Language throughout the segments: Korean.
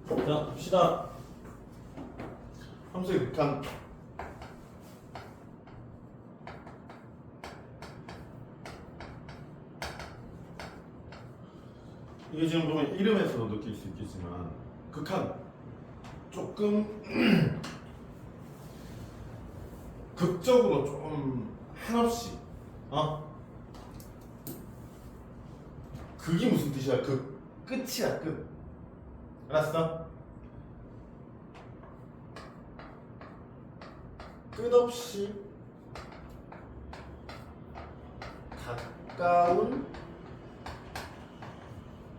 자, 봅시다. 함수의 극한. 이게 지금 보면 이름에서도 느낄 수 있겠지만 극한 조금 극적으로 좀 한없이 극이 무슨 뜻이야? 극 끝이야 끝. 알았어? 끝없이 가까운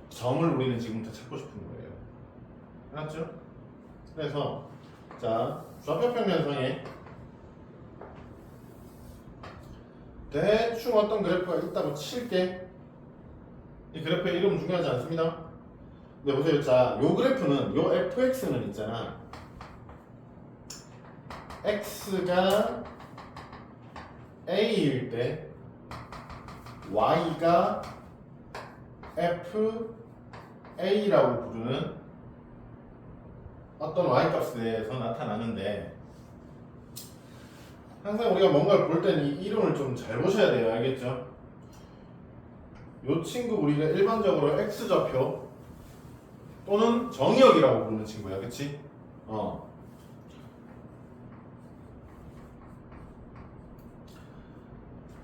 점을 우리는 지금부터 찾고 싶은 거예요. 알았죠? 그래서 자 좌표평면상에 대충 어떤 그래프가 있다고 칠게. 이 그래프의 이름 중요하지 않습니다. 근데 보세요. 자, 요 그래프는 요 fx는 있잖아. x가 a일 때 y가 fa라고 부르는 어떤 y값에 대해서 나타나는데 항상 우리가 뭔가를 볼 때는 이 이름을 좀 잘 보셔야 돼요. 알겠죠? 요 친구 우리가 일반적으로 x좌표 또는 정의역이라고 부르는 친구야. 그치?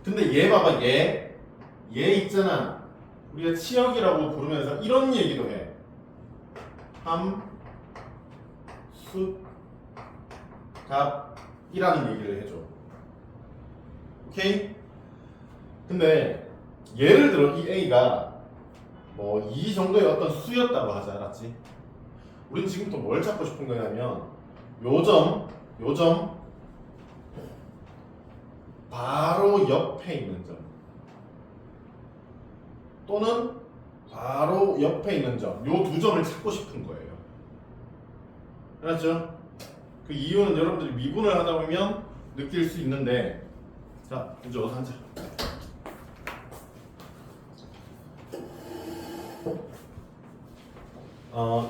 근데 얘 봐봐. 얘 있잖아. 우리가 치역이라고 부르면서 이런 얘기도 해. 함, 수, 값이라는 얘기를 해줘. 오케이? 근데 예를 들어 이 A가 뭐 이 정도의 어떤 수였다고 하자. 알았지? 우린 지금부터 뭘 찾고 싶은 거냐면 요점 바로 옆에 있는 점 또는 바로 옆에 있는 점, 요 두 점을 찾고 싶은 거예요. 알았죠? 그 이유는 여러분들이 미분을 하다 보면 느낄 수 있는데, 자, 이제 어서 앉아.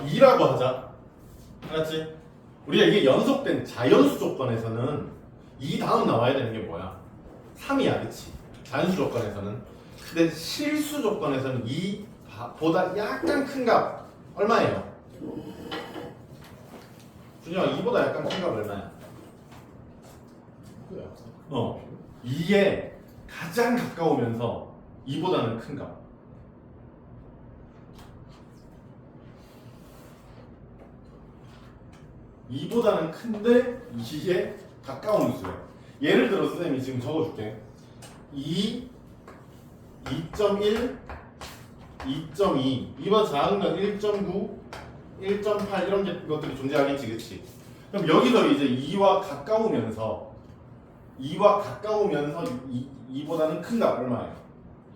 이라고 하자. 알았지? 우리가 이게 연속된 자연수 조건에서는 이 다음 나와야 되는 게 뭐야? 3이야, 그치? 자연수 조건에서는. 근데 실수 조건에서는 2보다 약간 큰 값 얼마예요? 준영아, 2보다 약간 큰 값 얼마야? 2에 가장 가까우면서 2보다는 큰 값. 이보다는 큰데 2에 가까운 수야. 예를 들어 선생님이 지금 적어줄게. 2, 2.1, 2.2, 이보다 작은 건 1.9, 1.8 이런 것들이 존재하겠지, 그치? 그럼 여기서 이제 2와 가까우면서 2보다는 큰 값 얼마예요?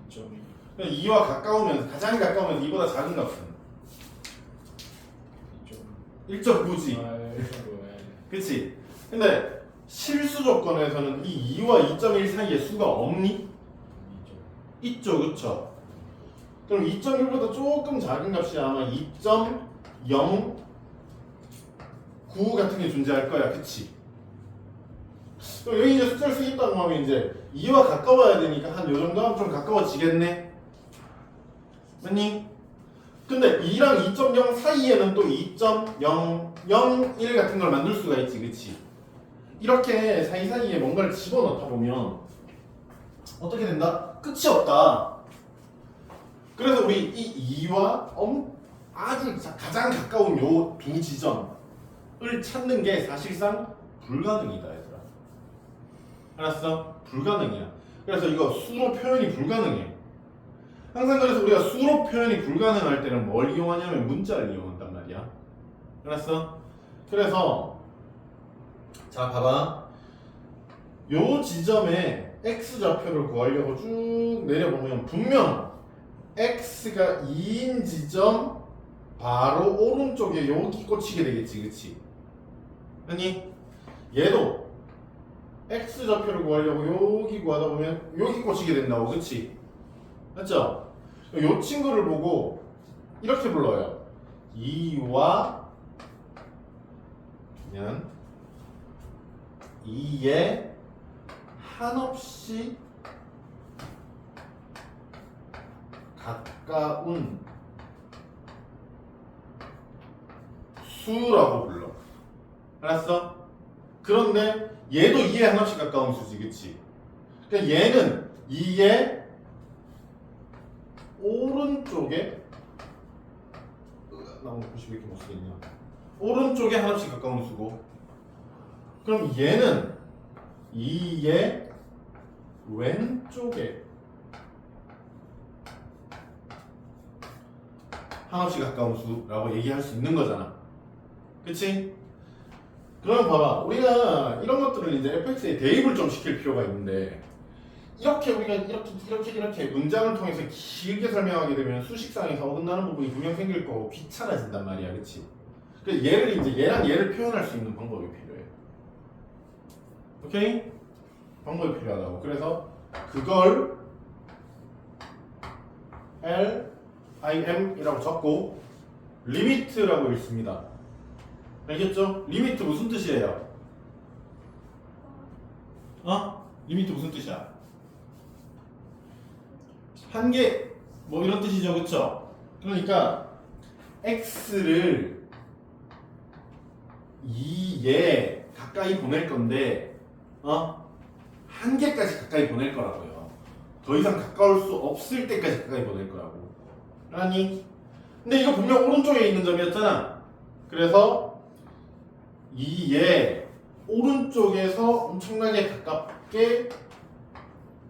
2.2. 2와 가까우면서 가장 가까우면서 2보다 작은 값은 1.9지. 그치? 근데 실수 조건에서는 이 2와 2.1 사이에 수가 없니? 있죠, 그쵸? 그럼 2.1보다 조금 작은 값이 아마 2.09 같은 게 존재할 거야, 그치? 그럼 여기 이제 숫자를 쓰겠다고 하면 이제 2와 가까워야 되니까 한 요 정도 하면 좀 가까워지겠네? 맞니? 근데 2랑 2.0 사이에는 또 2.001 같은 걸 만들 수가 있지, 그치? 이렇게 사이사이에 뭔가를 집어넣다 보면 어떻게 된다? 끝이 없다. 그래서 우리 이 2와 아주 가장 가까운 요 두 지점을 찾는 게 사실상 불가능이다, 얘들아. 알았어? 불가능이야. 그래서 이거 수로 표현이 불가능해. 항상 그래서 우리가 수로 표현이 불가능할 때는 뭘 이용하냐면 문자를 이용한단 말이야. 알았어? 그래서 자, 봐봐. 요 지점에 x좌표를 구하려고 쭉 내려보면 분명 x가 2인 지점 바로 오른쪽에 여기 꽂히게 되겠지, 그치? 아니, 얘도 x좌표를 구하려고 여기 구하다 보면 여기 꽂히게 된다고, 그치? 맞죠? 요 친구를 보고 이렇게 불러요. 2와 면 2에 한없이 가까운 수라고 불러. 알았어? 그런데 얘도 2에 한없이 가까운 수지, 그치? 그러니까 얘는 2의 오른쪽에 나 오늘 글씨 왜 이렇게 못 쓰겠냐? 오른쪽에 한없이 가까운 수고, 그럼 얘는 2의 왼쪽에 한없이 가까운 수라고 얘기할 수 있는 거잖아. 그치? 그러면 봐봐, 우리가 이런 것들을 이제 fx에 대입을 좀 시킬 필요가 있는데, 이렇게 우리가 이렇게 문장을 통해서 길게 설명하게 되면 수식상에서 어긋나는 부분이 분명 생길 거고 귀찮아진단 말이야, 그치? 그래서 얘를 이제 얘랑 얘를 표현할 수 있는 방법이 필요해. 오케이? 방법이 필요하다고. 그래서 그걸 LIM이라고 적고 리미트라고 읽습니다. 알겠죠? 리미트 무슨 뜻이에요? 리미트 무슨 뜻이야? 한계 뭐 이런 뜻이죠, 그쵸? 그러니까 x를 2에 가까이 보낼 건데 한계까지 가까이 보낼 거라고요. 더 이상 가까울 수 없을 때까지 가까이 보낼 거라고. 아니, 근데 이거 분명 오른쪽에 있는 점이었잖아. 그래서 2에 오른쪽에서 엄청나게 가깝게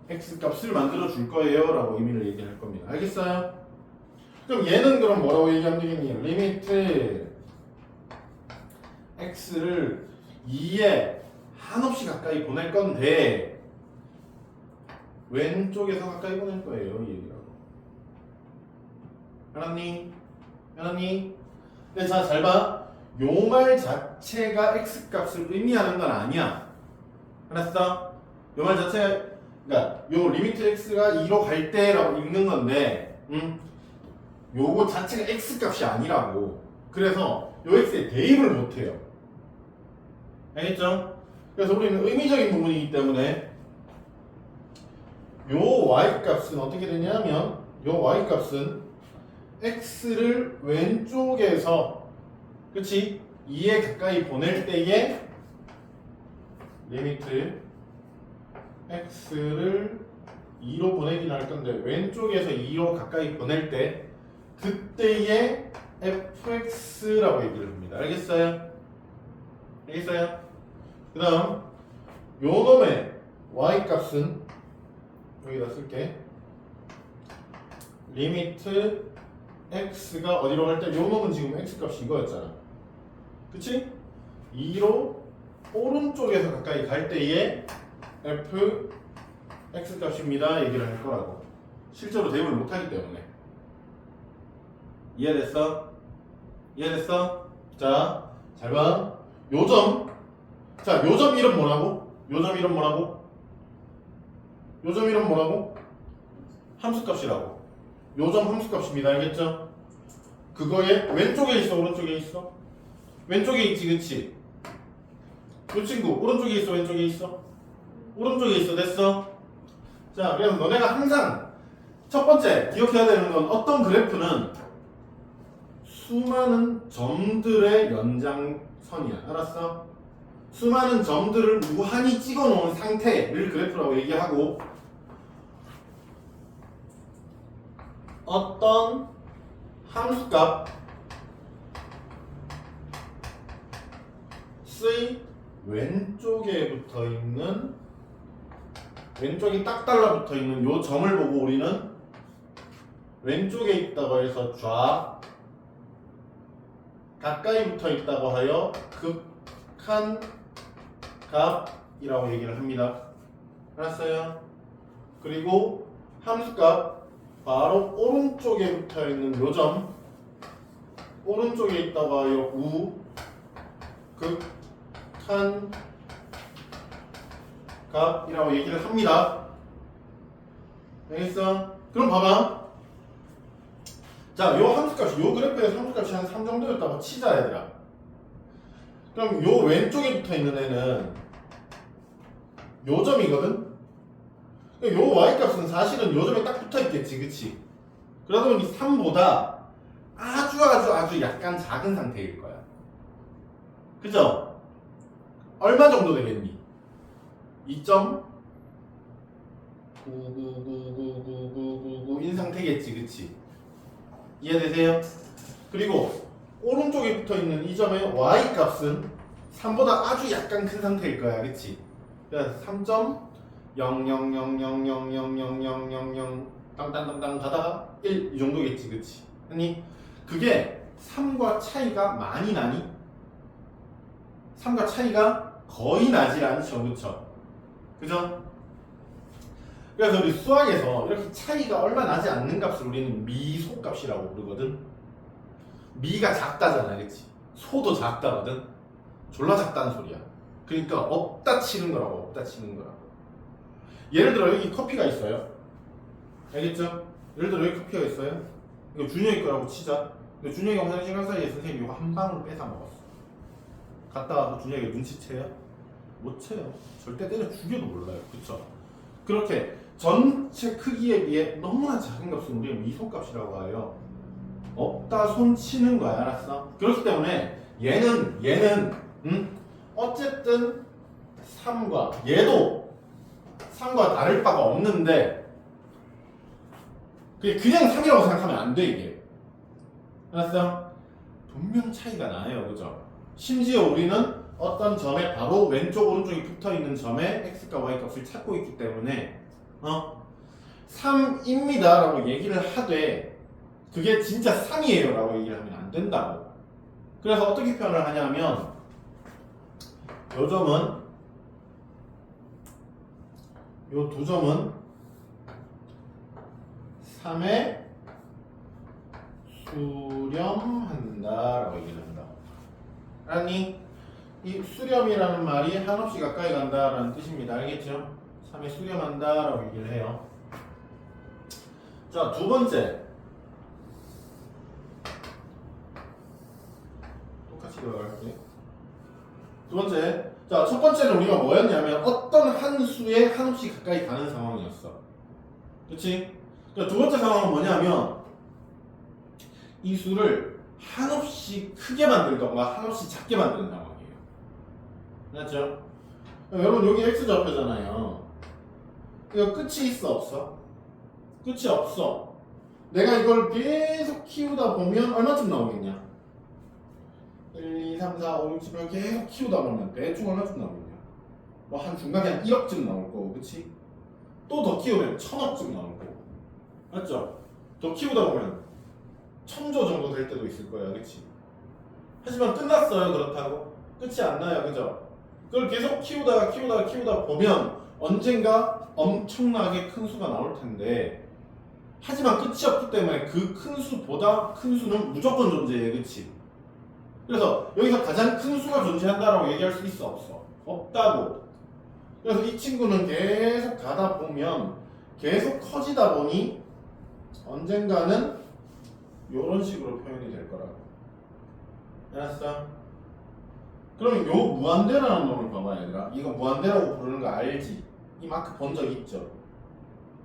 x값을 만들어 줄 거예요 라고 의미를 얘기할 겁니다. 알겠어요? 그럼 얘는 그럼 뭐라고 얘기하면 되겠니? 리미트 x를 2에 한없이 가까이 보낼 건데 왼쪽에서 가까이 보낼 거예요, 이 얘기라고. 알았니? 알았니? 근데 자, 잘 봐. 요 말 자체가 x값을 의미하는 건 아니야. 알았어? 요 말 자체가, 그러니까 요 리미트 x가 2로 갈 때라고 읽는 건데, 요거 자체가 x값이 아니라고. 그래서 요 x에 대입을 못 해요. 알겠죠? 그래서 우리는 의미적인 부분이기 때문에 요 y값은 어떻게 되냐면, 요 y값은 x를 왼쪽에서, 그치? 2에 가까이 보낼 때에 리미트 x를 2로 보내긴 할 건데 왼쪽에서 2로 가까이 보낼 때 그때의 fx라고 얘기를 합니다. 알겠어요? 알겠어요? 그 다음 요 놈의 y값은 여기다 쓸게. 리미트 x가 어디로 갈 때 요 놈은 지금 x값이 이거였잖아. 그치? 2로 오른쪽에서 가까이 갈 때의 f x값입니다 얘기를 할 거라고. 실제로 대입을 못하기 때문에. 이해됐어? 이해됐어? 자, 잘 봐. 요점. 자, 요점 이름 뭐라고? 요점 이름 뭐라고? 요점 이름 뭐라고? 함수값이라고. 요점 함수값입니다. 알겠죠? 그거에 왼쪽에 있어, 오른쪽에 있어? 왼쪽에 있지, 그치? 요 친구 오른쪽에 있어, 왼쪽에 있어? 오른쪽에 있어. 됐어? 자, 그래서 너네가 항상 첫 번째 기억해야 되는 건 어떤 그래프는 수많은 점들의 연장선이야. 알았어? 수많은 점들을 무한히 찍어 놓은 상태를 그래프라고 얘기하고, 어떤 함수값 의 왼쪽에 붙어 있는, 왼쪽이 딱 달라붙어 있는 요 점을 보고 우리는 왼쪽에 있다고 해서 좌, 가까이 붙어 있다고 하여 극한 값이라고 얘기를 합니다. 알았어요? 그리고 함수값 바로 오른쪽에 붙어 있는 요 점, 오른쪽에 있다고 하여 우, 극한 값이라고 얘기를 합니다. 알겠어? 그럼 봐봐. 자, 요 함수값이, 요 그래프에서 함수값이 한 3 정도였다고 치자, 얘들아. 그럼 요 왼쪽에 붙어 있는 애는 요 점이거든. 요 y 값은 사실은 요 점에 딱 붙어 있겠지, 그치? 그러다 보니 3보다 아주 약간 작은 상태일 거야. 그죠? 얼마 정도 되겠니? 2.9999999인 상태겠지, 그치? 이해되세요? 그리고 오른쪽에 붙어 있는 이 점의 y 값은 3보다 아주 약간 큰 상태일 거야, 그치? 그래서 3.00000000000 땅땅땅땅 가다가 1 이 정도겠지, 그치? 아니 그게 3과 차이가 많이 나니? 3과 차이가 거의 나질 않죠, 그쵸? 그죠? 그래서 우리 수학에서 이렇게 차이가 얼마 나지 않는 값을 우리는 미소값이라고 부르거든. 미가 작다잖아, 그치? 소도 작다거든. 졸라 작다는 소리야. 그러니까 없다 치는 거라고, 없다 치는 거라고. 예를 들어 여기 커피가 있어요. 알겠죠? 예를 들어 여기 커피가 있어요. 이거 준영이 거라고 치자. 근데 준영이가 화장실 간 사이에 선생님이 이거 한 방울 뺏어 먹었어. 갔다 와서 준영이가 눈치채요? 못 채요. 절대 때려 죽여도 몰라요. 그쵸? 그렇게 전체 크기에 비해 너무나 작은 값은 우리는 미소값이라고 해요. 없다 손 치는 거야, 알았어? 그렇기 때문에 얘는 어쨌든 3과 얘도 3과 다를 바가 없는데 그냥 3이라고 생각하면 안 돼, 이게. 알았어? 분명 차이가 나요, 그죠? 심지어 우리는 어떤 점에 바로 왼쪽 오른쪽이 붙어있는 점에 x과 y 값을 찾고 있기 때문에 3입니다 라고 얘기를 하되 그게 진짜 3이에요 라고 얘기를 하면 안 된다고. 그래서 어떻게 표현을 하냐면 요 점은 요 두 점은 3에 수렴한다 라고 얘기를 한다. 아니 이 수렴이라는 말이 한없이 가까이 간다라는 뜻입니다. 알겠죠? 3에 수렴한다 라고 얘기를 해요. 자, 두 번째 똑같이 들어갈게. 두 번째, 자, 첫 번째는 우리가 뭐였냐면 어떤 한 수에 한없이 가까이 가는 상황이었어. 그치? 자, 두 번째 상황은 뭐냐면 이 수를 한없이 크게 만들던가 한없이 작게 만드는 상황이에요. 맞죠? 여러분 여기 x좌표잖아요. 이거 끝이 있어 없어? 끝이 없어. 내가 이걸 계속 키우다 보면 얼마쯤 나오겠냐? 1, 2, 3, 4, 5, 6, 7, 8 계속 키우다 보면 대충 얼마쯤 나오겠냐? 뭐 한 중간에 한 1억쯤 나올 거고, 그치? 또 더 키우면 1000억쯤 나올 거고. 맞죠? 더 키우다 보면 1000조 정도 될 때도 있을 거야, 그치? 하지만 끝났어요, 그렇다고? 끝이 안 나요, 그죠? 그걸 계속 키우다 보면 언젠가 엄청나게 큰 수가 나올 텐데 하지만 끝이 없기 때문에 그 큰 수보다 큰 수는 무조건 존재해, 그치? 그래서 여기서 가장 큰 수가 존재한다라고 얘기할 수 있어, 없어? 없다고. 그래서 이 친구는 계속 가다 보면 계속 커지다 보니 언젠가는 이런 식으로 표현이 될 거라고. 알았어? 그럼 요 무한대라는 놈을 봐봐, 얘들아. 이거 무한대라고 부르는 거 알지? 이 마크 본 적 있죠?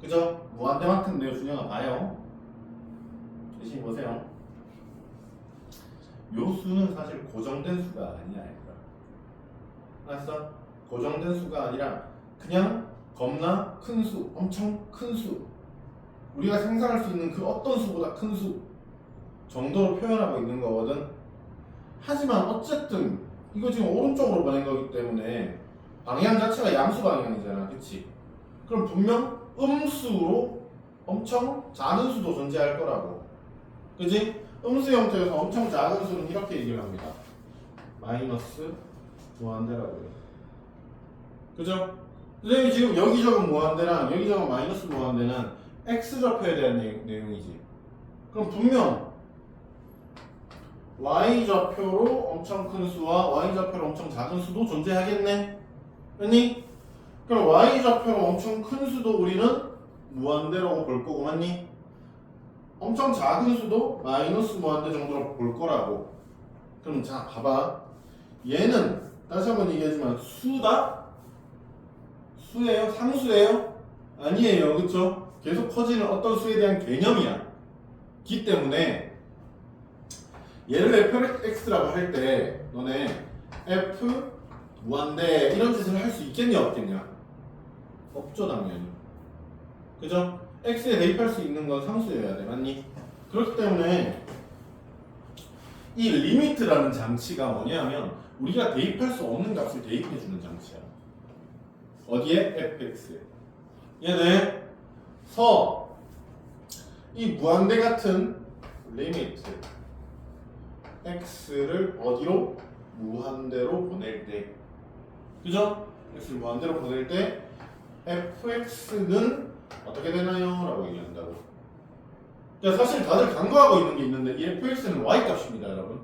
그죠? 무한대 마크인데요, 준영아 봐요. 열심히 보세요. 요 수는 사실 고정된 수가 아니야, 얘들아. 알았어? 고정된 수가 아니라 그냥 겁나 큰 수, 엄청 큰 수, 우리가 상상할 수 있는 그 어떤 수보다 큰 수 정도로 표현하고 있는 거거든. 하지만 어쨌든 이거 지금 오른쪽으로 보낸 거기 때문에 방향 자체가 양수 방향이잖아, 그치? 그럼 분명 음수로 엄청 작은 수도 존재할 거라고, 그치? 음수 형태에서 엄청 작은 수는 이렇게 얘기를 합니다. 마이너스 무한대라고요. 그죠? 선생님이 지금 여기 적은 무한대랑 여기 적은 마이너스 무한대는 x좌표에 대한 내용이지. 그럼 분명 y좌표로 엄청 큰 수와 y좌표로 엄청 작은 수도 존재하겠네? 맞니? 그럼 y좌표로 엄청 큰 수도 우리는 무한대라고 볼 거고, 맞니? 엄청 작은 수도 마이너스 무한대 정도로 볼 거라고. 그럼 자, 봐봐. 얘는 다시 한번 얘기하지만 수다? 수예요? 상수예요? 아니에요. 그쵸? 계속 커지는 어떤 수에 대한 개념이야. 기 때문에 얘를 fx라고 할 때 너네 f 무한대 이런 짓을 할 수 있겠냐 없겠냐? 없죠 당연히. 그죠? x에 대입할 수 있는 건 상수여야 돼. 맞니? 그렇기 때문에 이 리미트라는 장치가 뭐냐면 우리가 대입할 수 없는 값을 대입해주는 장치야. 어디에? fx에. 얘는 이 무한대 같은 리미트 x를 어디로? 무한대로 보낼 때. 그죠? x를 무한대로 보낼 때 fx는 어떻게 되나요? 라고 얘기한다고. 그러니까 사실 다들 간과하고 있는 게 있는데 이 fx는 y값입니다 여러분.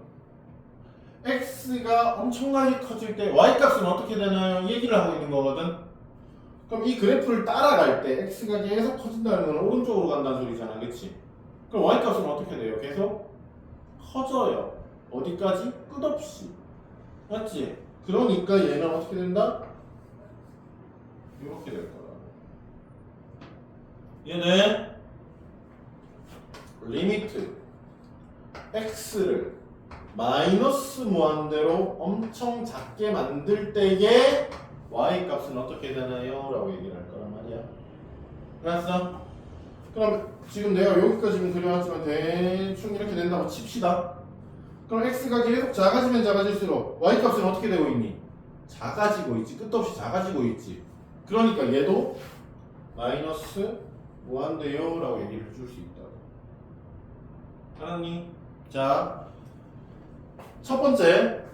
x가 엄청나게 커질 때 y값은 어떻게 되나요? 얘기를 하고 있는 거거든. 그럼 이 그래프를 따라갈 때 x가 계속 커진다는 건 오른쪽으로 간다는 소리잖아. 그치? 그럼 y값은 어떻게 돼요? 계속 커져요. 어디까지? 끝없이. 맞지? 그러니까 얘는 어떻게 된다? 이렇게 될 거라고. 얘는 리미트 x를 마이너스 무한대로 엄청 작게 만들 때의 y값은 어떻게 되나요? 라고 얘기를 할 거란 말이야. 알았어? 그럼 지금 내가 여기까지는 그려왔지만 대충 이렇게 된다고 칩시다. 그럼 x가 계속 작아지면 작아질수록 y값은 어떻게 되고 있니? 작아지고 있지. 끝없이 작아지고 있지. 그러니까 얘도 마이너스 무한대요 라고 얘기를 해줄 수 있다고. 알았니? 자, 첫 번째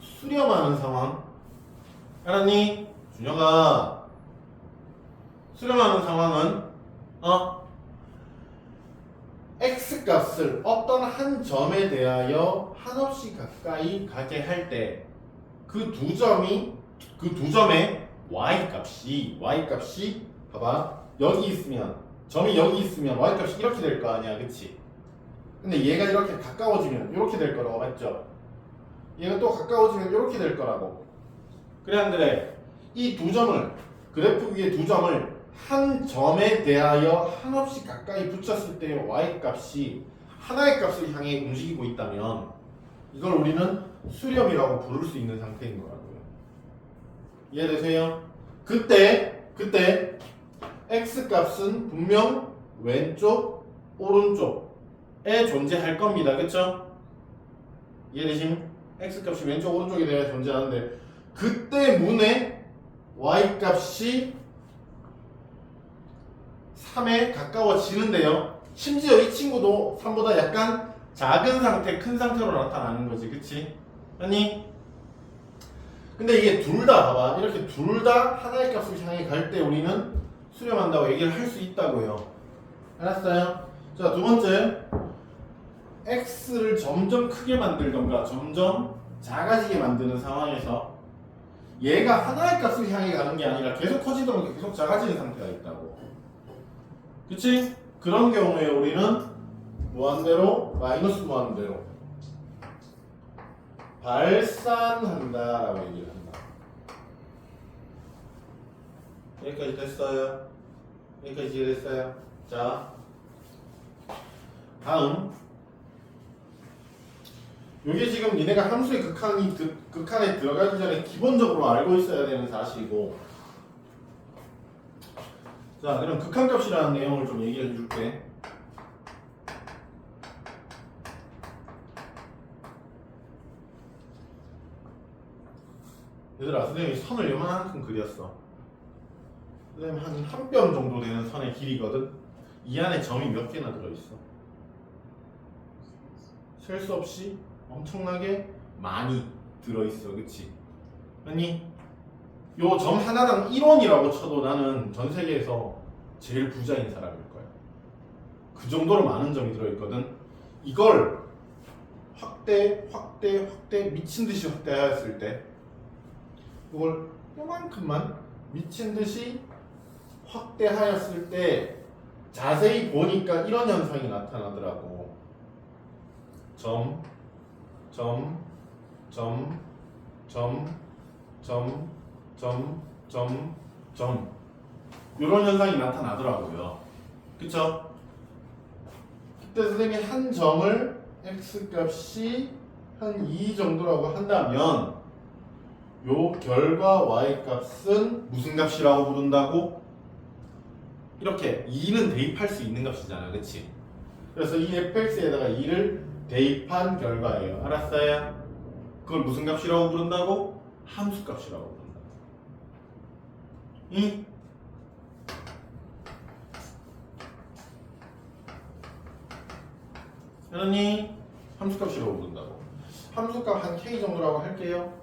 수렴하는 상황. 알았니? 준혁아, 수렴하는 상황은 x값을 어떤 한 점에 대하여 한없이 가까이 가게 할 때 그 두 점의 y값이 봐봐, 여기 있으면, 점이 여기 있으면 y값이 이렇게 될 거 아니야. 그치? 근데 얘가 이렇게 가까워지면 이렇게 될 거라고. 맞죠? 얘가 또 가까워지면 이렇게 될 거라고. 그래 안 그래? 이 두 점을, 그래프 위에 두 점을 한 점에 대하여 한없이 가까이 붙였을 때의 y값이 하나의 값을 향해 움직이고 있다면 이걸 우리는 수렴이라고 부를 수 있는 상태인 거라고요. 이해되세요? 그때 x값은 분명 왼쪽, 오른쪽에 존재할 겁니다. 그쵸? 이해되심? x값이 왼쪽, 오른쪽에 대해 존재하는데 그때 문에 y값이 3에 가까워지는데요. 심지어 이 친구도 3보다 약간 작은 상태, 큰 상태로 나타나는 거지. 그치? 아니? 근데 이게 둘 다 봐봐. 이렇게 둘 다 하나의 값을 향해 갈 때 우리는 수렴한다고 얘기를 할 수 있다고요. 알았어요? 자, 두 번째. x를 점점 크게 만들던가 점점 작아지게 만드는 상황에서 얘가 하나의 값을 향해 가는 게 아니라 계속 커지던가 계속 작아지는 상태가 있다고. 그치? 그런 경우에 우리는 무한대로, 마이너스 무한대로 발산한다 라고 얘기를 한다. 여기까지 됐어요? 여기까지 이해됐어요? 자, 다음. 이게 지금 니네가 함수의 극한에 들어가기 전에 기본적으로 알고 있어야 되는 사실이고, 자, 그럼 극한값이라는 내용을 좀 얘기해 줄게. 얘들아, 선생님이 선을 요만큼 그렸어. 선생님 한 뼘 정도 되는 선의 길이거든. 이 안에 점이 몇 개나 들어있어? 셀 수 없이 엄청나게 많이 들어있어. 그치? 아니, 요 점 하나당 1원이라고 쳐도 나는 전 세계에서 제일 부자인 사람일 거야. 그 정도로 많은 점이 들어있거든. 이걸 확대 미친 듯이 확대하였을 때, 이걸 요만큼만 미친 듯이 확대하였을 때 자세히 보니까 이런 현상이 나타나더라고. 점 점, 점, 점, 점, 점, 점, 점 이런 현상이 나타나더라고요. 그쵸? 그때 선생님이 한 점을 x값이 한 2 정도라고 한다면 요 결과 y값은 무슨 값이라고 부른다고? 이렇게 2는 대입할 수 있는 값이잖아, 그치? 그래서 이 fx에다가 2를 대입한 결과예요. 알았어요? 그걸 무슨 값이라고 부른다고? 함수 값이라고 부른다. 응? 그러니 함수값이라고 부른다고. 함수값 한 k 정도라고 할게요.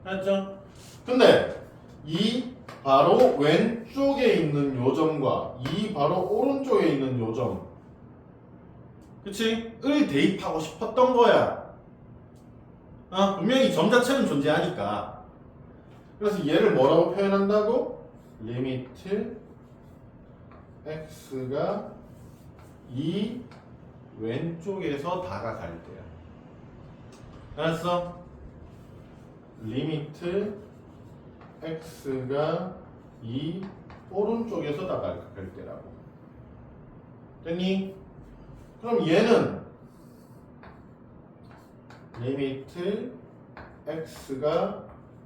알았죠? 근데 이 바로 왼쪽에 있는 요점과 이 바로 오른쪽에 있는 요점, 그치? 을 대입하고 싶었던 거야. 분명히 점 자체는 존재하니까. 그래서 얘를 뭐라고 표현한다고? 리미트 x가 이 왼쪽에서 다가갈 때야. 알았어? 리미트 x가 이 오른쪽에서 다가갈 때라고. 됐니? 그럼 얘는 리미트 x가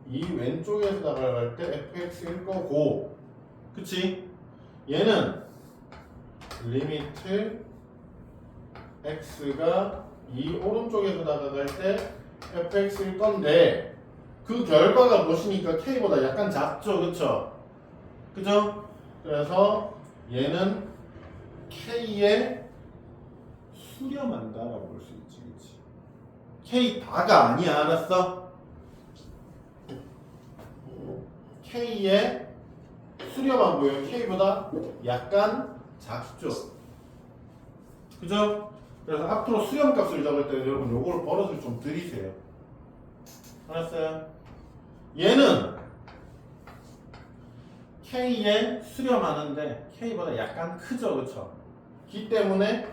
이 왼쪽에서 다가갈 때 fx일 거고, 그치? 얘는 리미트 x가 이 오른쪽에서 다가갈 때 fx일 건데 그 결과가 무엇이니까 k보다 약간 작죠, 그쵸? 그죠? 그래서 얘는 k에 수렴한다라고 볼 수 있지, 그치? k 다가 아니야, 알았어? k에 수렴하고요, k보다 약간 작죠, 그죠? 그래서 앞으로 수렴값을 잡을 때 여러분 요걸 버릇을 좀 들이세요. 알았어요? 얘는 k에 수렴하는데 k보다 약간 크죠, 그쵸? 기 때문에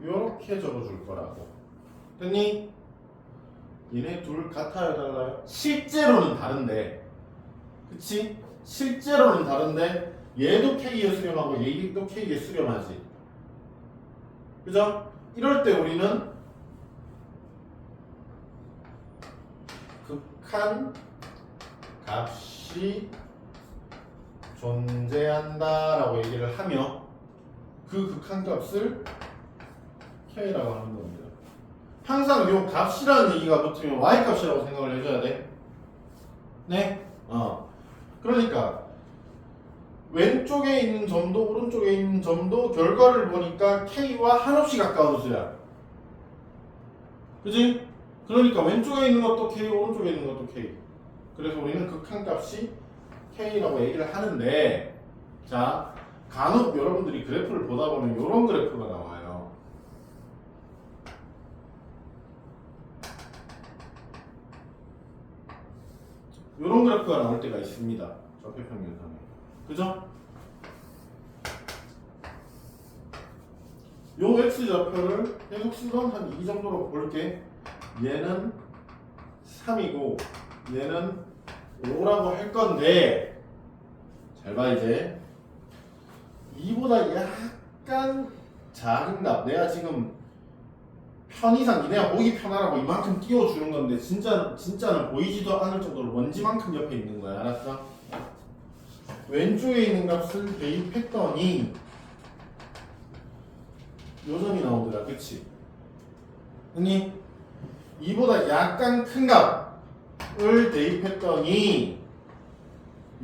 요렇게 적어줄 거라고. 됐니? 얘네 둘 같아요, 달라요? 실제로는 다른데, 그치? 실제로는 다른데 얘도 k에 수렴하고 얘도 k에 수렴하지, 그죠? 이럴 때 우리는 극한 값이 존재한다라고 얘기를 하며 그 극한 값을 k라고 하는 겁니다. 항상 요 값이라는 얘기가 붙으면 y 값이라고 생각을 해줘야 돼. 네? 그러니까 왼쪽에 있는 점도 오른쪽에 있는 점도 결과를 보니까 k와 한없이 가까운 수야. 그지? 그러니까 왼쪽에 있는 것도 k, 오른쪽에 있는 것도 k. 그래서 우리는 극한값이 k라고 얘기를 하는데, 자, 간혹 여러분들이 그래프를 보다 보면 이런 그래프가 나와요. 이런 그래프가 나올 때가 있습니다. 좌표평면상에. 그죠? 요 x좌표를 계속 쓰던 한 이 정도로 볼게. 얘는 3이고 얘는 5라고 할 건데, 잘 봐 이제. 2보다 약간 작은 값, 내가 지금 편의상 내가 보기 편하라고 이만큼 띄워주는 건데 진짜는 보이지도 않을 정도로 먼지만큼 옆에 있는 거야. 알았어? 왼쪽에 있는 값을 대입했더니 요 점이 나오더라, 그치? 아니 2보다 약간 큰 값을 대입했더니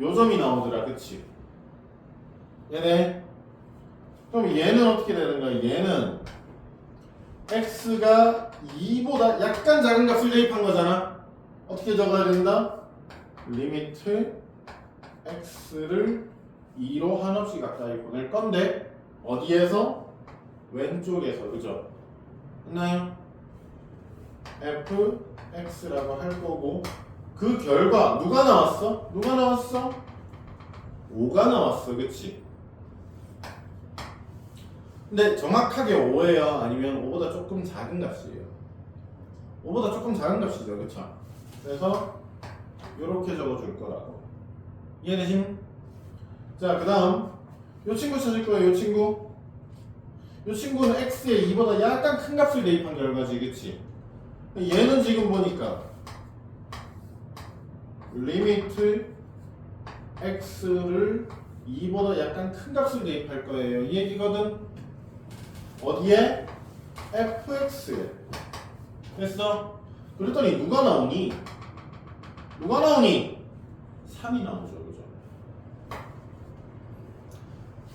요 점이 나오더라, 그치? 얘네. 그럼 얘는 어떻게 되는 거야? 얘는 x가 2보다 약간 작은 값을 대입한 거잖아. 어떻게 적어야 된다? 리미트 x를 2로 한없이 가까이 보낼 건데 어디에서? 왼쪽에서. 그죠? 맞나요? fx라고 할 거고, 그 결과 누가 나왔어? 누가 나왔어? 5가 나왔어, 그치? 근데 정확하게 5예요? 아니면 5보다 조금 작은 값이에요? 5보다 조금 작은 값이죠, 그쵸? 그래서 이렇게 적어줄 거라고. 이해되심? 자, 그 다음 요 친구 찾을 거예요. 요 친구. 요 친구는 x에 2보다 약간 큰 값을 대입한 결과지, 그치? 얘는 지금 보니까 리미트 x를 2보다 약간 큰 값을 대입할 거예요. 이 얘기거든. 어디에? fx에. 됐어? 그랬더니 누가 나오니? 누가 나오니? 3이 나오죠, 그죠?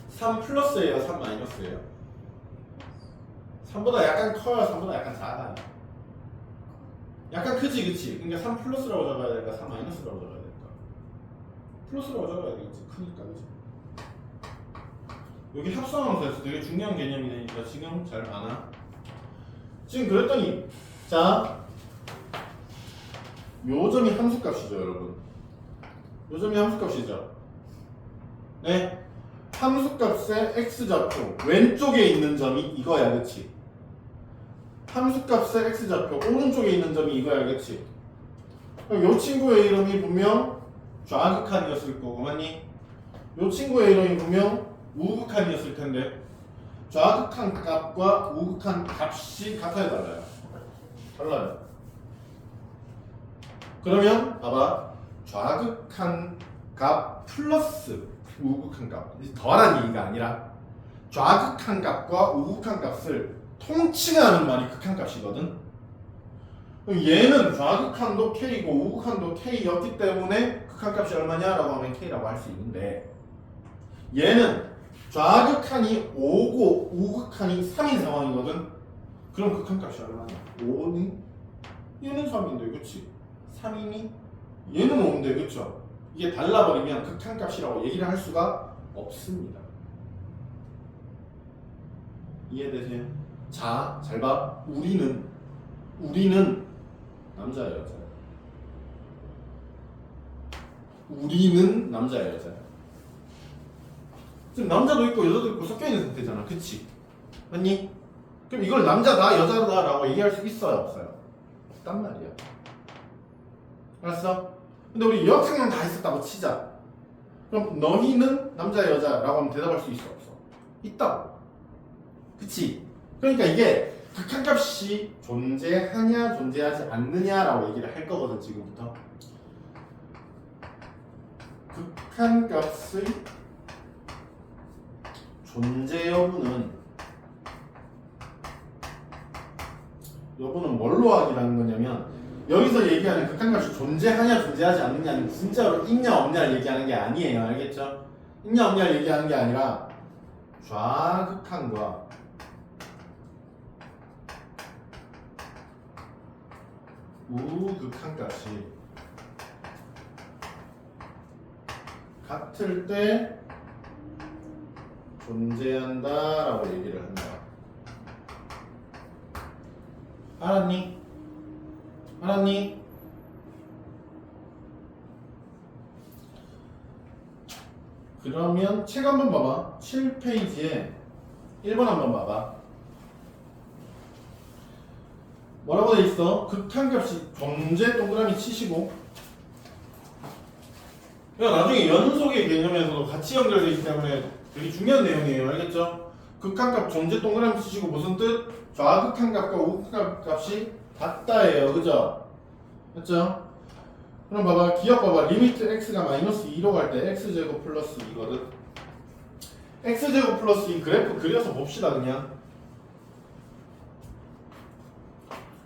3 플러스예요, 3 마이너스예요? 3보다 약간 커요, 3보다 약간 작아요? 약간 크지, 그치? 그러니까 3 플러스라고 적어야 될까, 3 마이너스라고 적어야 될까? 플러스라고 적어야 되겠지, 크니까, 그치? 여기 합성함수에서 되게 중요한 개념이 되니까 지금 잘 아나? 지금 그랬더니 자, 요점이 함수값이죠, 여러분. 요점이 함수값이죠. 네, 함수값의 x좌표 왼쪽에 있는 점이 이거야, 그치? 함수값의 x좌표 오른쪽에 있는 점이 이거야, 그치? 그럼 요 친구의 이름이 분명 좌극한이었을 거고, 맞니? 요 친구의 이름이 분명 우극한이었을 텐데 좌극한 값과 우극한 값이 같아요, 달라요? 달라요. 그러면 봐봐, 좌극한 값 플러스 우극한 값, 더하라는 얘기가 아니라 좌극한 값과 우극한 값을 통칭하는 말이 극한값이거든. 그럼 얘는 좌극한도 k고 우극한도 k였기 때문에 극한값이 얼마냐라고 하면 k라고 할 수 있는데, 얘는 좌극한이 5고 우극한이 3인 상황이거든. 그럼 극한값이 얼마냐? 5니? 얘는 3인데, 그치? 3이니? 얘는 5인데, 그쵸? 이게 달라버리면 극한값이라고 얘기를 할 수가 없습니다. 이해되세요? 자, 잘 봐. 우리는 남자예요, 여자예요? 우리는 남자예요, 여자예요? 지금 남자도 있고 여자도 있고 섞여 있는 상태잖아, 그치? 맞니? 그럼 이걸 남자다, 여자다라고 얘기할 수 있어요, 없어요? 없단 말이야. 알았어? 근데 우리 여학생은 다 있었다고 치자. 그럼 너희는 남자, 여자라고 하면 대답할 수 있어, 없어? 있다고. 그치? 그러니까 이게 극한값이 존재하냐 존재하지 않느냐라고 얘기를 할 거거든, 지금부터. 극한값의 존재 여부는 뭘로 하기라는 거냐면, 여기서 얘기하는 극한값이 존재하냐 존재하지 않느냐는 진짜로 있냐 없냐를 얘기하는 게 아니에요, 알겠죠? 있냐 없냐를 얘기하는 게 아니라 좌극한과 우극한값이 같을 때 존재한다라고 얘기를 한다. 알았니? 알았니? 그러면 책 한번 봐봐. 7페이지에 1번 한번 봐봐. 뭐라고 돼 있어? 극한값이 존재 동그라미 치시고, 그러니까 나중에 연속의 개념에서도 같이 연결되어 있기 때문에 되게 중요한 내용이에요, 알겠죠? 극한값 존재 동그라미 치시고 무슨 뜻? 좌극한값과 우극한값이 같다예요, 그죠? 맞죠? 그럼 봐봐, 기억 봐봐. 리미트 x가 마이너스 2로 갈 때 x제곱 플러스 2거든. x제곱 플러스 2 그래프 그려서 봅시다, 그냥.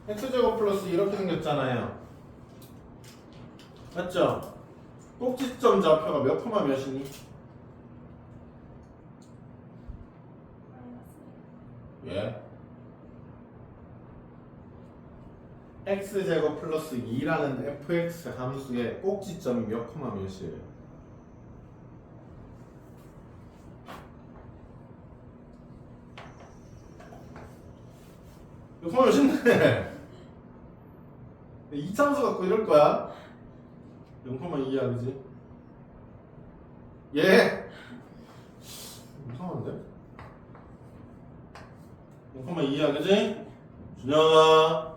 x제곱 플러스 이렇게 생겼잖아요, 맞죠? 꼭지점 좌표가 몇 코마 몇이니? 예. x제곱 플러스 2라는 fx 함수의 꼭지점이 몇 코마 몇이에요? 몇 코마 몇인데? 이참수 갖고 이럴 거야? 0,2야, 그지? 예? 이상한데? 0,2야, 그지? 준영아,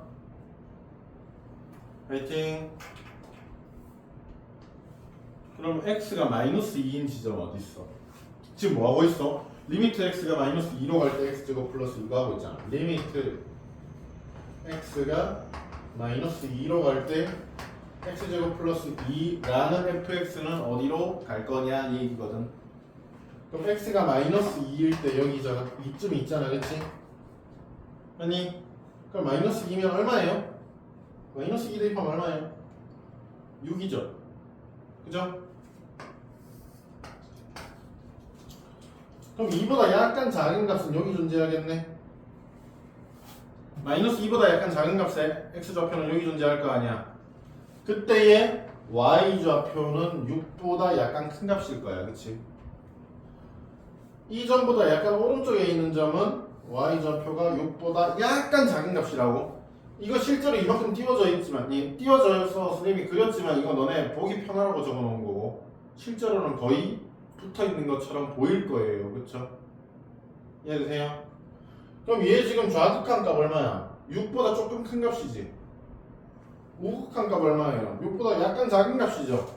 화이팅. 그럼 x가 마이너스 2인 지점 어디 있어? 지금 뭐 하고 있어? 리미트 x가 마이너스 2로 갈 때 x제곱 플러스 이거 하고 있잖아. 리미트 x가 마이너스 2로 갈 때 x제곱 플러스 2라는 fx는 어디로 갈 거냐 이 얘기거든. 그럼 x가 마이너스 2일 때 여기잖아. 이쯤 있잖아, 그치? 아니, 그럼 마이너스 2면 얼마예요? 마이너스 2 대입하면 얼마예요? 6이죠. 그죠? 그럼 2보다 약간 작은 값은 여기 존재하겠네. 마이너스 2보다 약간 작은 값의 x좌표는 여기 존재할 거 아니야. 그때의 y좌표는 6보다 약간 큰 값일 거야, 그치? 이 점보다 약간 오른쪽에 있는 점은 y좌표가 6보다 약간 작은 값이라고. 이거 실제로 이만큼 띄워져 있지만, 띄워져서 선생님이 그렸지만 이거 너네 보기 편하라고 적어놓은 거고 실제로는 거의 붙어있는 것처럼 보일 거예요, 그쵸? 이해되세요? 그럼 얘 지금 좌극한 값 얼마야? 6보다 조금 큰 값이지. 우극한 값 얼마예요? 6보다 약간 작은 값이죠.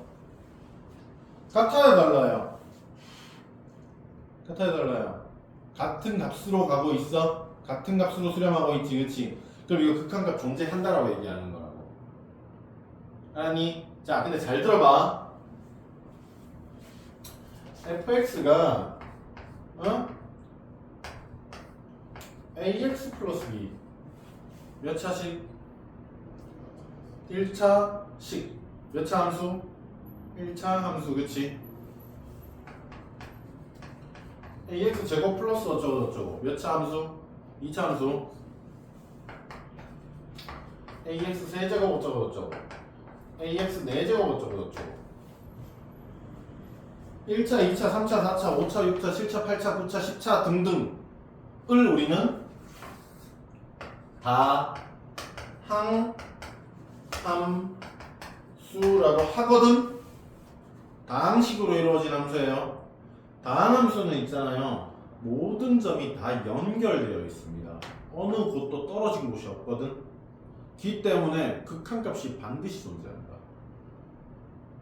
같아요, 달라요? 같아요, 달라요? 같은 값으로 가고 있어? 같은 값으로 수렴하고 있지, 그치? 그럼 이거 극한값 존재한다라고 얘기하는 거라고. 아니, 자, 근데 잘 들어봐. fx가 ax 플러스 b 몇 차식? 1차식. 몇 차 함수? 1차 함수, 그치? ax 제곱 플러스 어쩌고 저쩌고 몇 차 함수? 2차 함수. ax 세제곱 어쩌고 저쩌고 ax 4제곱 어쩌고 저쩌고 1차, 2차, 3차, 4차, 5차, 6차, 7차, 8차, 9차, 10차 등등을 우리는 다 항함수라고 하거든. 다항식으로 이루어진 함수예요. 다항함수는 있잖아요. 모든 점이 다 연결되어 있습니다. 어느 곳도 떨어진 곳이 없거든. 기 때문에 극한값이 반드시 존재한다.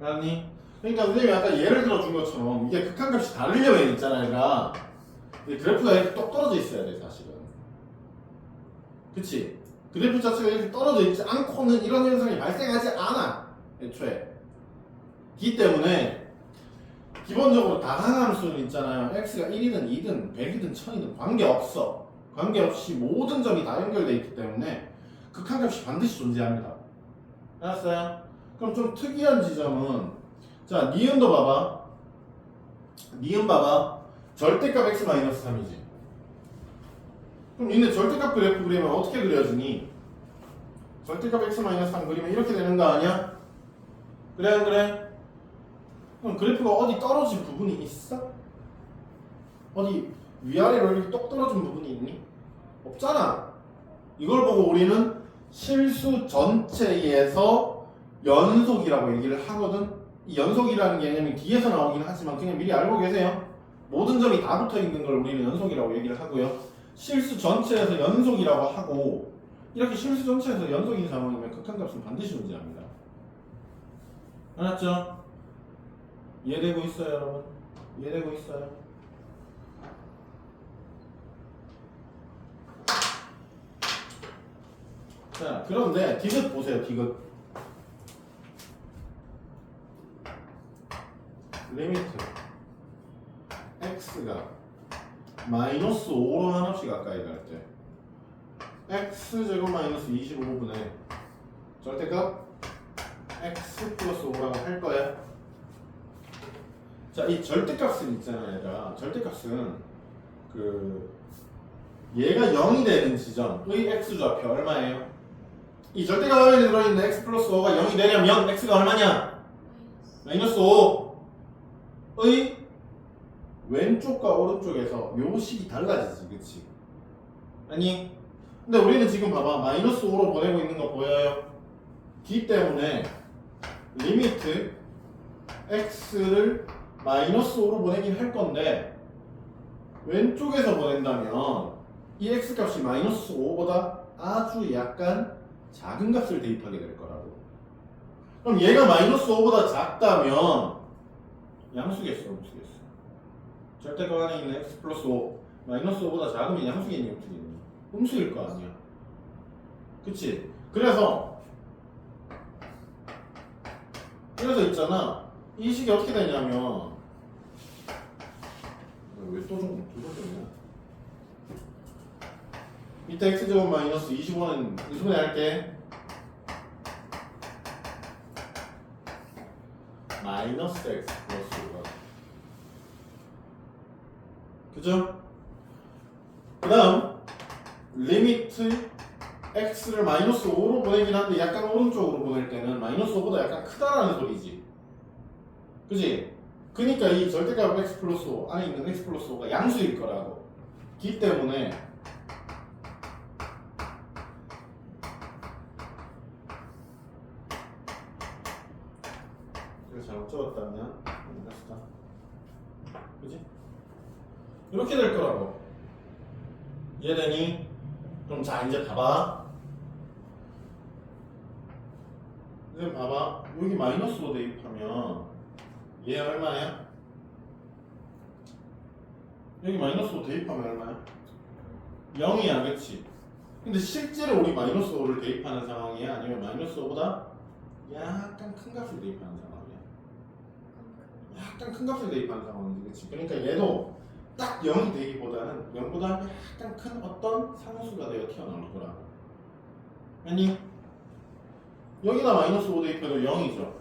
아니? 그러니까 선생님이 아까 예를 들어준 것처럼 이게 극한값이 다르려면 있잖아, 얘가 그래프가 이렇게 똑 떨어져 있어야 돼, 사실은. 그치? 그래프 자체가 이렇게 떨어져 있지 않고는 이런 현상이 발생하지 않아, 애초에. 기 때문에 기본적으로 다항함수는 있잖아요. x가 1이든 2든 100이든 1000이든 관계없어. 관계없이 모든 점이 다 연결되어 있기 때문에 극한값이 반드시 존재합니다. 알았어요? 그럼 좀 특이한 지점은, 자, 니은도 봐봐. 니은 봐봐. 절대값 x-3이지. 그럼 니네 절대값 그래프 그리면 어떻게 그려지니? 절대값 x-3 그리면 이렇게 되는 거 아니야? 그래, 안 그래? 그럼 그래프가 어디 떨어진 부분이 있어? 어디 위아래로 이렇게 똑 떨어진 부분이 있니? 없잖아. 이걸 보고 우리는 실수 전체에서 연속이라고 얘기를 하거든. 이 연속이라는 개념이 뒤에서 나오긴 하지만 그냥 미리 알고 계세요. 모든 점이 다 붙어 있는 걸 우리는 연속이라고 얘기를 하고요. 실수 전체에서 연속이라고 하고, 이렇게 실수 전체에서 연속인 상황이면 극한값은 반드시 존재합니다. 알았죠? 이해되고 있어요, 여러분? 이해되고 있어요? 자, 그런데 디귿 보세요, 디귿. 리미트 x가 마이너스 5로 한없이 가까이 갈 때 x제곱 마이너스 25분의 절대값 x 플러스 5라고 할 거야. 자, 이 절대값은 있잖아, 얘가. 절대값은 얘가 0이 되는 지점의 x좌표 얼마예요? 이 절대값 안에 들어있는 x 플러스 5가 0이 되려면 x가 얼마냐? 마이너스 5의 왼쪽과 오른쪽에서 요 식이 달라지지, 그치? 아니, 근데 우리는 지금 봐봐, 마이너스 5로 보내고 있는 거 보여요? 기 때문에 리미트 x를 마이너스 5로 보내긴 할 건데, 왼쪽에서 보낸다면 이 x 값이 마이너스 5보다 아주 약간 작은 값을 대입하게 될 거라고. 그럼 얘가 마이너스 5보다 작다면 양수겠어, 음수겠어? 절대값 안에 있는 x 플러스 5 마이너스 5보다 작으면 양수겠니, 음수겠니? 음수일 거 아니야. 그치? 그래서 있잖아. 이 식이 어떻게 되냐면 왜 또 좀 두껍겠냐? 밑에 x제곱 마이너스 25는 인수분해 할게. 마이너스 x 플러스 5가 그죠? 그 다음 리미트 x를 마이너스 5로 보내긴 한데 약간 오른쪽으로 보낼 때는 마이너스 5보다 약간 크다라는 소리지. 그지? 그니까 이 절대값 x 플러스 5 안에 있는 x 플러스 5가 양수일 거라고. 기 때문에 이거 잘못 적었다면 그지? 이렇게 될 거라고. 이해되니? 그럼 자 이제 봐봐. 이제 봐봐. 여기 마이너스로 대입하면 얘 얼마야? 여기 마이너스로 대입하면 얼마야? 0이야, 그치? 근데 실제로 우리 마이너스 5를 대입하는 상황이야? 아니면 마이너스 5보다 약간 큰 값을 대입하는 상황이야? 약간 큰 값을 대입하는 상황이지, 그치? 그러니까 얘도 딱 0이 되기보다는 0보다 약간 큰 어떤 상수가 되어 튀어나올 거라고. 아니, 여기다 마이너스 5 대입해도 0이죠.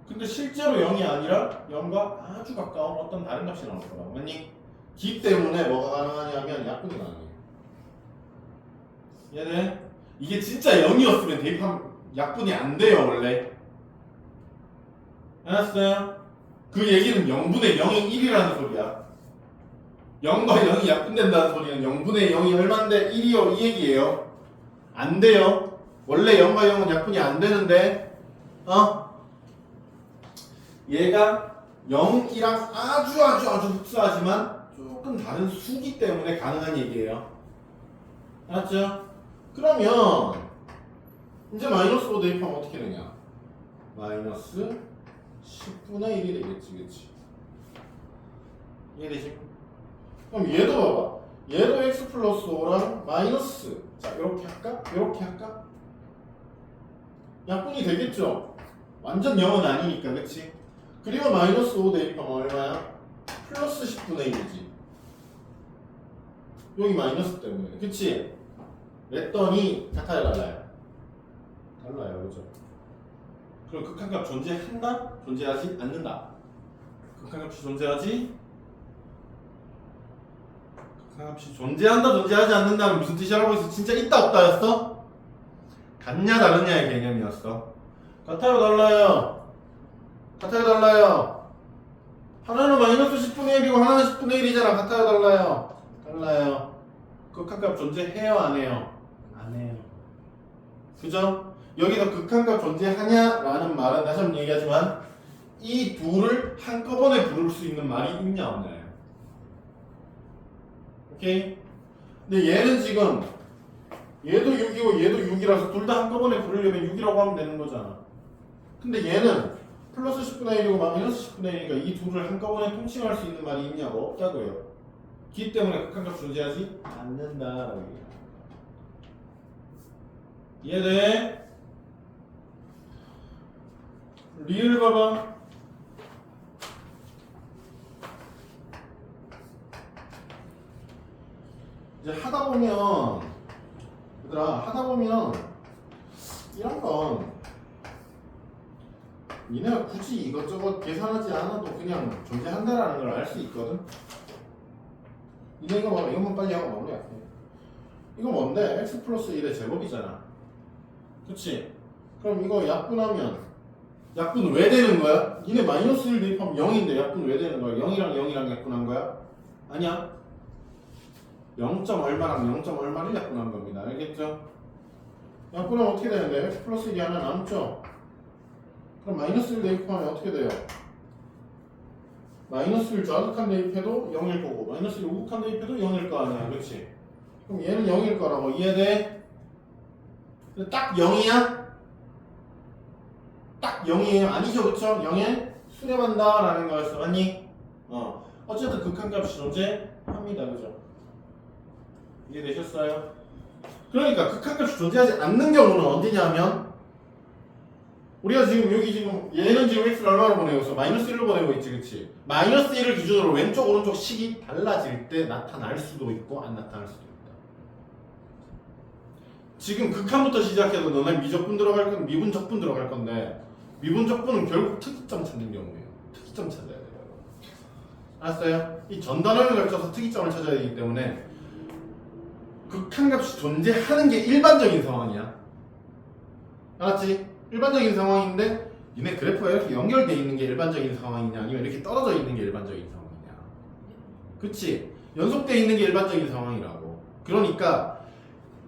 근데 실제로 0이 아니라 0과 아주 가까운 어떤 다른 값이 나올 거라고. 아니, 기 때문에 뭐가 가능하냐면 약분이 가능해요. 얘네 이게 진짜 0이었으면 대입하면 약분이 안 돼요, 원래. 알았어요? 그 얘기는 0분의 0이 1이라는 소리야. 0과 0이 약분된다는 소리는 0분의 0이 얼만데 1이요, 이 얘기예요. 안 돼요. 원래 0과 0은 약분이 안 되는데 얘가 0이랑 아주 흡사하지만 조금 다른 수기 때문에 가능한 얘기예요. 알았죠? 그러면 이제 마이너스 5 대입하면 어떻게 되냐? 마이너스 10분의 1이 되겠지, 그치? 이해되지? 그럼 얘도 봐봐. 얘도 x 플러스 5랑 마이너스. 자, 이렇게 할까? 이렇게 할까? 약분이 되겠죠? 완전 0은 아니니까, 그치? 그리고 마이너스 5 대입하면 얼마야? 플러스 10분의 1이지. 여기 마이너스 때문에. 그치? 그랬더니 같아요, 달라요? 달라요, 그죠? 그럼 극한값 존재한다? 존재하지 않는다. 극한값이 존재하지? 극한값이 존재한다, 존재하지 않는다는 무슨 뜻이라고 해서 진짜 있다, 없다였어? 같냐, 다르냐의 개념이었어. 같아요, 달라요? 같아요, 달라요? 하나는 마이너스 10분의 1이고 하나는 10분의 1이잖아. 같아요, 달라요? 달라요. 극한값 존재해요, 안 해요? 안 해요. 그죠? 여기서 극한값 존재하냐라는 말은 다시 한번 얘기하지만 이 둘을 한꺼번에 부를 수 있는 말이 있냐 없냐요. 오케이? 근데 얘는 지금 얘도 6이고 얘도 6이라서 둘 다 한꺼번에 부르려면 6이라고 하면 되는 거잖아. 근데 얘는 플러스 10분의 1이고 마이너스 10분의 1이니까 이 둘을 한꺼번에 통칭할 수 있는 말이 있냐고? 없다고요. 기 때문에 극한값 존재하지 않는다. 이해돼? 리을 봐봐. 이제 하다 보면 얘들아, 하다 보면 이런 건 니네가 굳이 이것저것 계산하지 않아도 그냥 존재한다라는 걸 알 수 있거든. 니네 이거 봐봐. 이것만 빨리 하고 마무리할게. 이거 뭔데? x 플러스 1의 제곱이잖아. 그치? 그럼 이거 약분하면 약분 왜 되는 거야? 니네 마이너스 1 대입하면 0인데 약분 왜 되는 거야? 0이랑 0이랑 약분한 거야? 아니야. 0. 얼마랑 0. 얼마를 약분한 겁니다. 알겠죠? 약분하면 어떻게 되는데? x 플러스 1이 하나 남죠? 그럼 마이너스 1 대입하면 어떻게 돼요? 마이너스 1 좌극한 대입해도 0일 거고 마이너스 1 우극한 대입해도 0일 거 아니야. 그치? 그럼 얘는 0일 거라고. 이해돼? 딱 0이야? 딱 0이에요. 아니죠, 그쵸? 0에 수렴한다라는 거였어, 맞니? 어쨌든 극한값이 존재합니다, 그죠? 이해되셨어요? 그러니까 극한값이 존재하지 않는 경우는 언제냐면 우리가 지금 여기 지금 얘는 지금 x를 얼마로 보내고 있어? 마이너스 1로 보내고 있지, 그치? 마이너스 1을 기준으로 왼쪽 오른쪽 식이 달라질 때 나타날 수도 있고 안 나타날 수도 있다. 지금 극한부터 시작해도 너네 미적분 들어갈 건 미분 적분 들어갈 건데 미분 적분은 결국 특이점 찾는 경우예요. 특이점 찾아야 돼요. 알았어요? 이 전 단원을 걸쳐서 특이점을 찾아야 되기 때문에 극한값이 존재하는 게 일반적인 상황이야. 알았지? 일반적인 상황인데 니네 그래프가 이렇게 연결되어 있는 게 일반적인 상황이냐 아니면 이렇게 떨어져 있는 게 일반적인 상황이냐. 그치? 연속되어 있는 게 일반적인 상황이라고. 그러니까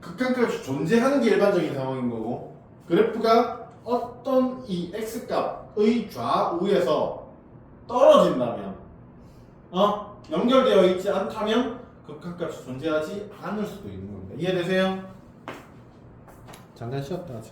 극한값이 존재하는 게 일반적인 상황인 거고 그래프가 어떤 이 x값의 좌우에서 떨어진다면 연결되어 있지 않다면 극한값이 존재하지 않을 수도 있는 겁니다. 이해되세요? 잠깐 쉬었다 하자.